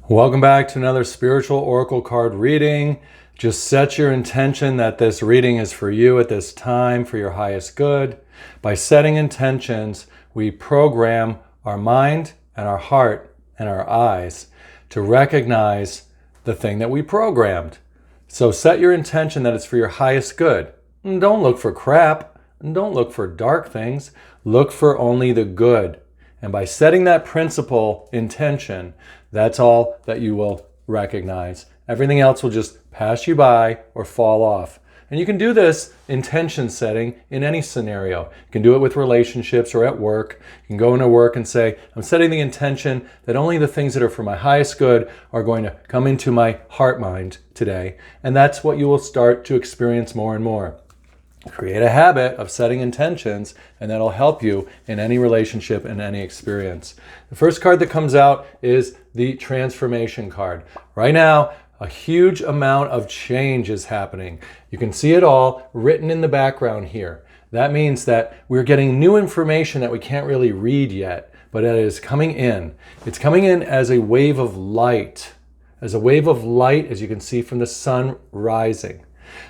Welcome back to another spiritual oracle card reading. Just set your intention that this reading is for you at this time for your highest good. By setting intentions, we program our mind and our heart and our eyes to recognize the thing that we programmed. So set your intention that it's for your highest good. And don't look for crap. And don't look for dark things. Look for only the good. And by setting that principle intention, that's all that you will recognize. Everything else will just pass you by or fall off. And you can do this intention setting in any scenario. You can do it with relationships or at work. You can go into work and say, I'm setting the intention that only the things that are for my highest good are going to come into my heart mind today. And that's what you will start to experience more and more. Create a habit of setting intentions, and that'll help you in any relationship and any experience. The first card that comes out is the transformation card. Right now, a huge amount of change is happening. You can see it all written in the background here. That means that we're getting new information that we can't really read yet, but it is coming in. It's coming in as a wave of light. As a wave of light, as you can see from the sun rising.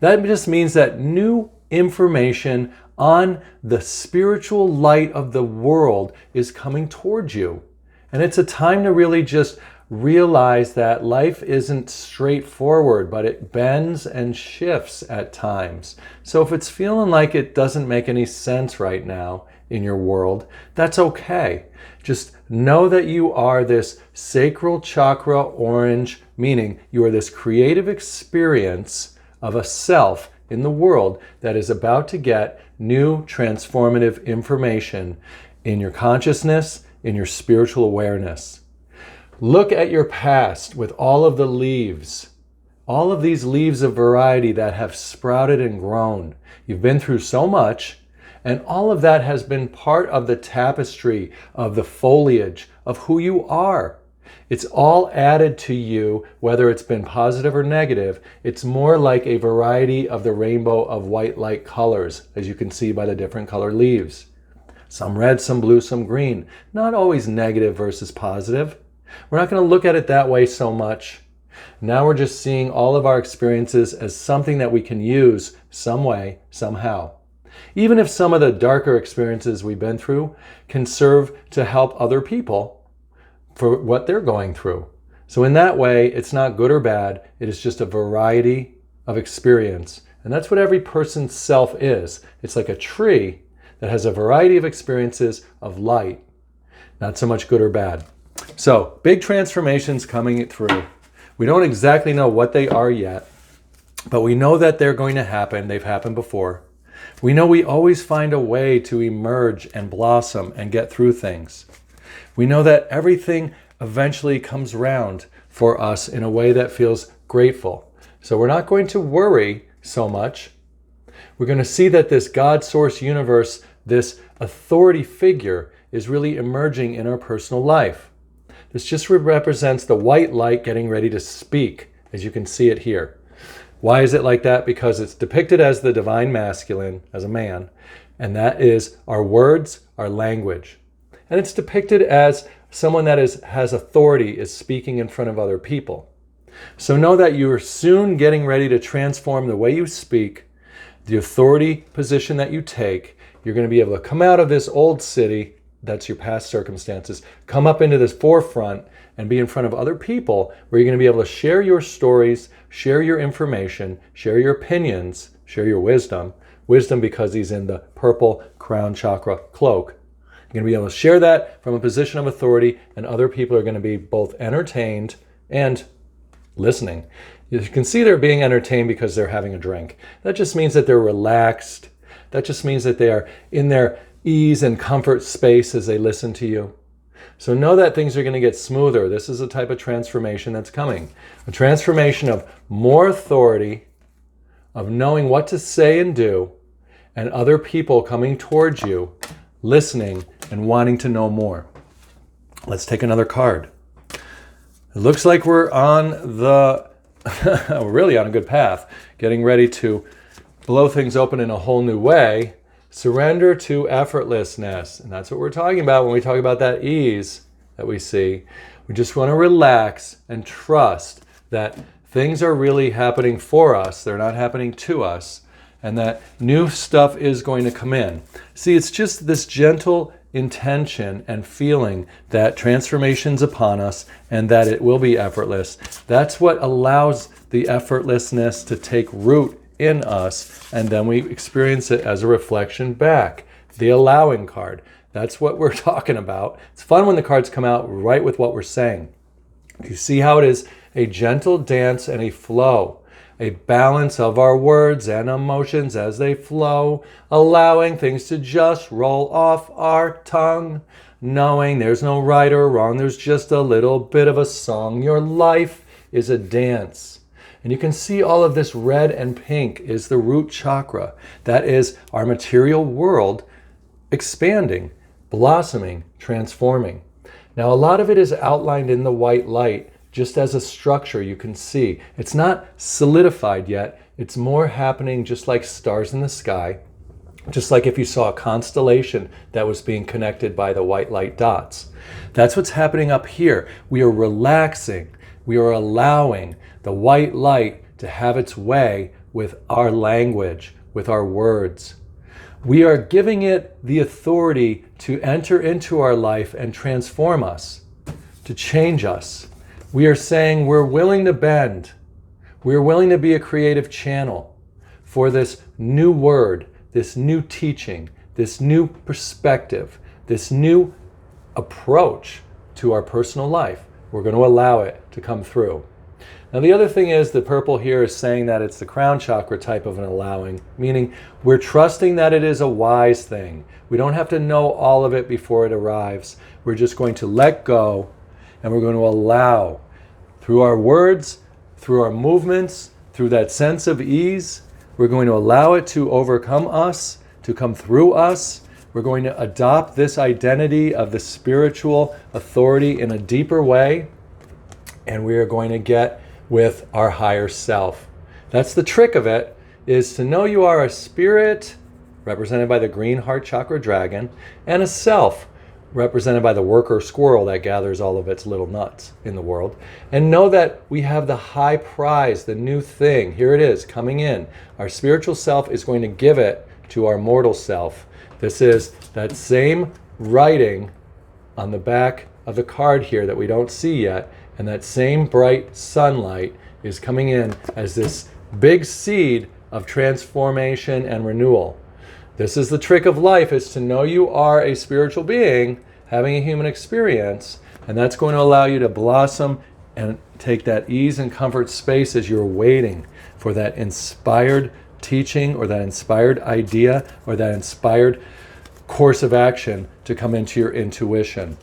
That just means that new information on the spiritual light of the world is coming towards you. And it's a time to really just realize that life isn't straightforward, but it bends and shifts at times. So if it's feeling like it doesn't make any sense right now in your world, that's okay. Just know that you are this sacral chakra orange, meaning you are this creative experience of a self in the world that is about to get new transformative information in your consciousness, in your spiritual awareness. Look at your past with all of the leaves, all of these leaves of variety that have sprouted and grown. You've been through so much, and all of that has been part of the tapestry of the foliage of who you are. It's all added to you, whether it's been positive or negative. It's more like a variety of the rainbow of white light colors, as you can see by the different colored leaves. Some red, some blue, some green. Not always negative versus positive. We're not going to look at it that way so much. Now we're just seeing all of our experiences as something that we can use some way, somehow. Even if some of the darker experiences we've been through can serve to help other people for what they're going through. So in that way, it's not good or bad. It is just a variety of experience. And that's what every person's self is. It's like a tree that has a variety of experiences of light, not so much good or bad. So big transformations coming through. We don't exactly know what they are yet, but we know that they're going to happen. They've happened before. We know we always find a way to emerge and blossom and get through things. We know that everything eventually comes round for us in a way that feels grateful. So we're not going to worry so much. We're going to see that this God source universe, this authority figure, is really emerging in our personal life. This just represents the white light getting ready to speak, as you can see it here. Why is it like that? Because it's depicted as the divine masculine, as a man, and that is our words, our language. And it's depicted as someone that has authority, is speaking in front of other people. So know that you are soon getting ready to transform the way you speak, the authority position that you take. You're going to be able to come out of this old city, that's your past circumstances, come up into this forefront and be in front of other people where you're going to be able to share your stories, share your information, share your opinions, share your wisdom. Wisdom because he's in the purple crown chakra cloak. You're going to be able to share that from a position of authority, and other people are going to be both entertained and listening. You can see they're being entertained because they're having a drink. That just means that they're relaxed. That just means that they are in their ease and comfort space as they listen to you. So know that things are going to get smoother. This is a type of transformation that's coming. A transformation of more authority, of knowing what to say and do, and other people coming towards you, listening and wanting to know more. Let's take another card. It looks like we're on the, we're really on a good path, getting ready to blow things open in a whole new way. Surrender to effortlessness. And that's what we're talking about when we talk about that ease that we see. We just want to relax and trust that things are really happening for us. They're not happening to us. And that new stuff is going to come in. See, it's just this gentle intention and feeling that transformation's upon us and that it will be effortless. That's what allows the effortlessness to take root in us, and then we experience it as a reflection back. The allowing card. That's what we're talking about. It's fun when the cards come out right with what we're saying. You see how it is a gentle dance and a flow. A balance of our words and emotions as they flow, allowing things to just roll off our tongue, knowing there's no right or wrong, there's just a little bit of a song. Your life is a dance. And you can see all of this red and pink is the root chakra. That is our material world expanding, blossoming, transforming. Now, a lot of it is outlined in the white light, just as a structure you can see. It's not solidified yet. It's more happening just like stars in the sky, just like if you saw a constellation that was being connected by the white light dots. That's what's happening up here. We are relaxing. We are allowing the white light to have its way with our language, with our words. We are giving it the authority to enter into our life and transform us, to change us. We are saying we're willing to bend. We're willing to be a creative channel for this new word, this new teaching, this new perspective, this new approach to our personal life. We're going to allow it to come through. Now, the other thing is the purple here is saying that it's the crown chakra type of an allowing, meaning we're trusting that it is a wise thing. We don't have to know all of it before it arrives. We're just going to let go. And we're going to allow, through our words, through our movements, through that sense of ease, we're going to allow it to overcome us, to come through us. We're going to adopt this identity of the spiritual authority in a deeper way, and we are going to get with our higher self. That's the trick of it, is to know you are a spirit, represented by the green heart chakra dragon, and a self, represented by the worker squirrel that gathers all of its little nuts in the world. And know that we have the high prize, the new thing. Here it is, coming in. Our spiritual self is going to give it to our mortal self. This is that same writing on the back of the card here that we don't see yet. And that same bright sunlight is coming in as this big seed of transformation and renewal. This is the trick of life, is to know you are a spiritual being having a human experience, and that's going to allow you to blossom and take that ease and comfort space as you're waiting for that inspired teaching or that inspired idea or that inspired course of action to come into your intuition.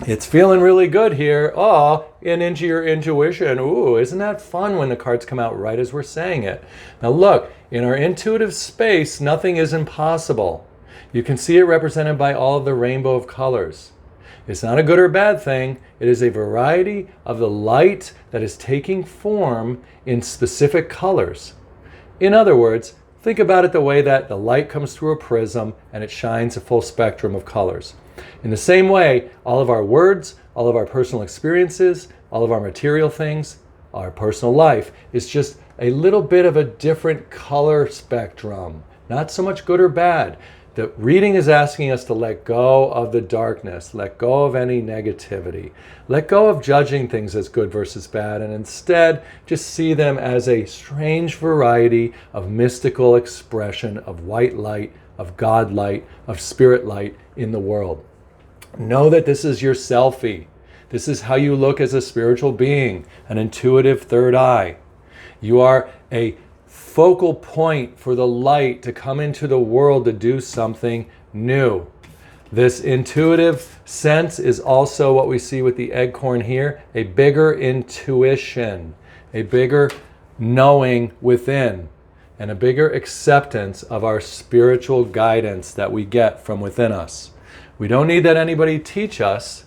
It's feeling really good here. Oh, and into your intuition. Ooh, isn't that fun when the cards come out right as we're saying it? Now look, in our intuitive space, nothing is impossible. You can see it represented by all of the rainbow of colors. It's not a good or bad thing. It is a variety of the light that is taking form in specific colors. In other words, think about it the way that the light comes through a prism and it shines a full spectrum of colors. In the same way, all of our words, all of our personal experiences, all of our material things, our personal life is just a little bit of a different color spectrum. Not so much good or bad. The reading is asking us to let go of the darkness, let go of any negativity, let go of judging things as good versus bad, and instead just see them as a strange variety of mystical expression of white light, of God light, of spirit light in the world. Know that this is your selfie. This is how you look as a spiritual being, an intuitive third eye. You are a focal point for the light to come into the world to do something new. This intuitive sense is also what we see with the acorn here, a bigger intuition, a bigger knowing within, and a bigger acceptance of our spiritual guidance that we get from within us. We don't need that anybody teach us.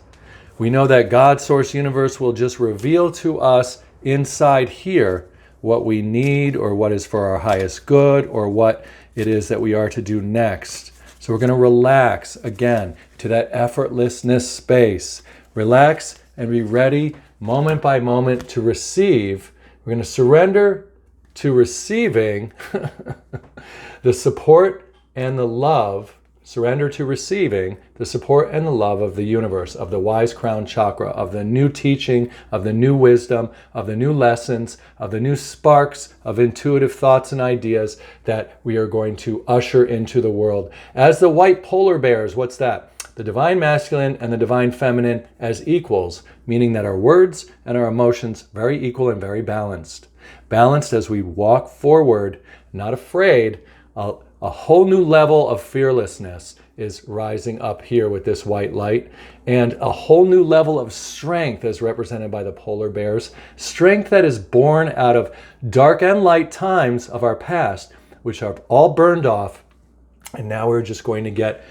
We know that God, Source, Universe will just reveal to us inside here what we need or what is for our highest good or what it is that we are to do next. So we're going to relax again to that effortlessness space. Relax and be ready moment by moment to receive. We're going to surrender to receiving the support and the love. Surrender to receiving the support and the love of the universe, of the wise crown chakra, of the new teaching, of the new wisdom, of the new lessons, of the new sparks of intuitive thoughts and ideas that we are going to usher into the world. As the white polar bears, what's that? The divine masculine and the divine feminine as equals, meaning that our words and our emotions very equal and very balanced. Balanced as we walk forward, not afraid. A whole new level of fearlessness is rising up here with this white light, and a whole new level of strength as represented by the polar bears. Strength that is born out of dark and light times of our past, which are all burned off, and now we're just going to get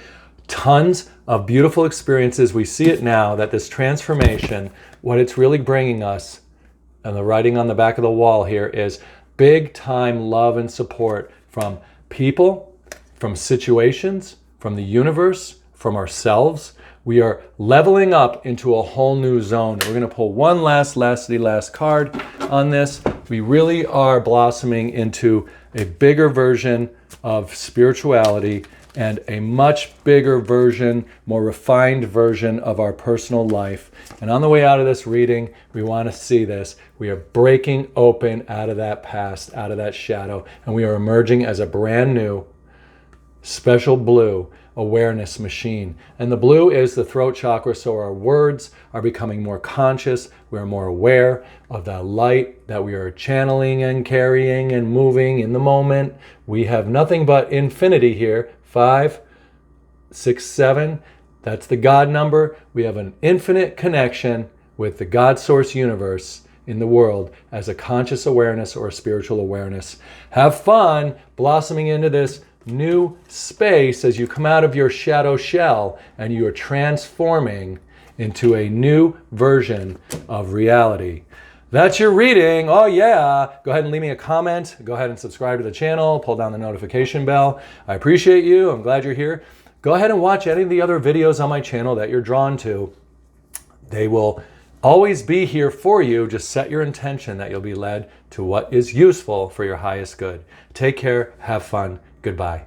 tons of beautiful experiences. We see it now that this transformation, what it's really bringing us, and the writing on the back of the wall here is big time love and support from people, from situations, from the universe, from ourselves. We are leveling up into a whole new zone. We're going to pull one last card on this. We really are blossoming into a bigger version of spirituality and a much bigger version, more refined version of our personal life. And on the way out of this reading, we want to see this. We are breaking open out of that past, out of that shadow, and we are emerging as a brand new, special blue awareness machine. And the blue is the throat chakra, so our words are becoming more conscious. We are more aware of the light that we are channeling and carrying and moving in the moment. We have nothing but infinity here. 5, 6, 7. That's the God number. We have an infinite connection with the God source universe in the world as a conscious awareness or a spiritual awareness. Have fun blossoming into this new space as you come out of your shadow shell and you are transforming into a new version of reality. That's your reading. Oh yeah. Go ahead and leave me a comment. Go ahead and subscribe to the channel. Pull down the notification bell. I appreciate you. I'm glad you're here. Go ahead and watch any of the other videos on my channel that you're drawn to. They will always be here for you. Just set your intention that you'll be led to what is useful for your highest good. Take care. Have fun. Goodbye.